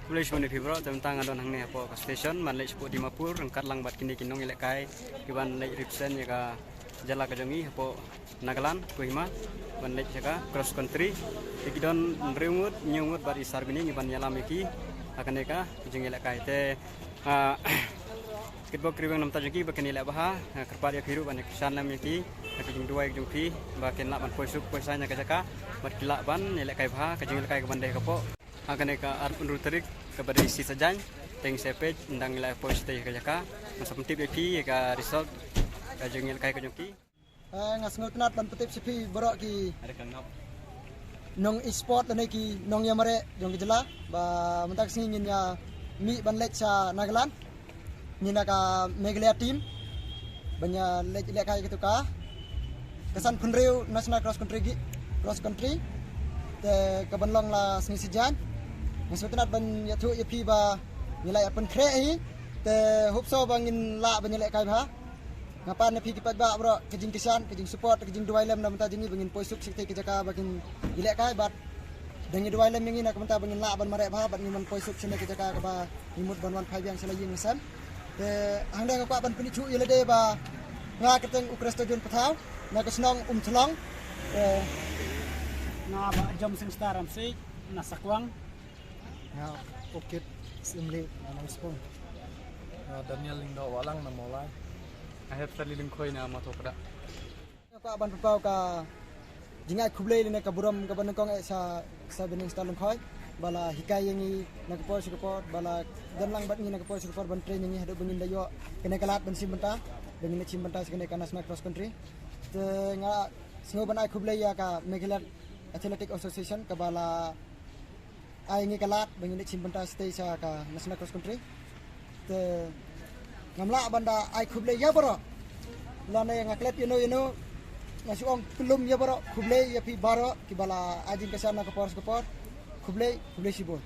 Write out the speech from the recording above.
Kulish mani fibro tentang adon hang ne po station man lek sport Dimapur rengkat lang bat kini kinong ilek kai kiban lek ripsen ya ka jala ka jongi po Nagaland Kohima ban lek ka cross country ikidon reungut nyungut bat isar bini ngiban yala meki akan ka jeng ilek kai te kitbo kriwang nam tajuki baken ilek baha kerpat ya biru ban kisan lam meki kijing dua kijing pi baken lak ban poisuk poisanya ka jaka bat kilak ban ilek kai baha kijing ilek kai ka bandai ka po akan ka arpun ruterik kepada isi sajan teng sepej ndang nilai pois teh kajaka masa pentip yaki ka result ka jengil kai kajoki ngas ngutnat ban petip sipi borok ki ada kanap nong e-sport lane ki nong yamare jong jela ba mentak singin ya mi ban lek sa Nagaland nina ka Meghalaya team banya lek kai gitu ka kesan punreu national cross country te kabanlong la sing sijan Maksudnya ban ya tu ya pi ba nilai apa kre hi te hupso bangin la ban nilai kai ba ngapan ne pi kipat ba bro kejing kisan kejing support kejing dua lem na menta jingi bangin poisuk sikte kejaka bangin nilai kai bat dengan dua lem mingi na menta bangin la ban mare ba bat ngiman poisuk sene kejaka ka ba nimut ban wan phai yang selayin ngesan te hangda ngapa ban puni chu yele de ba nga keteng ukra stadion patau na kesnong thlong na ba jom sing staram si na sakwang na okit simli na respond Daniel Lindo walang na mulai. ahep saliling khoi na matokda ko aban pau ka jingai khublei ne ka buram ka ban kong sa bening stalung khoi bala hikai yangi na ko support bala danlang bat ni na ko support ban training ni hadu bengin dayo kene kalat ban simbenta bengin cimbenta sekene ka national cross country te nga singo ban ai khublei ya ka Meghalaya Athletic Association ka bala ai ngi kalat bengin cimbenta stay sa ka national cross country te ngamla banda ai khublei ya boro lana yang atlet ino ngasuong belum ya boro khublei ya pi baro ki bala ajin kesana ke por khublei sibol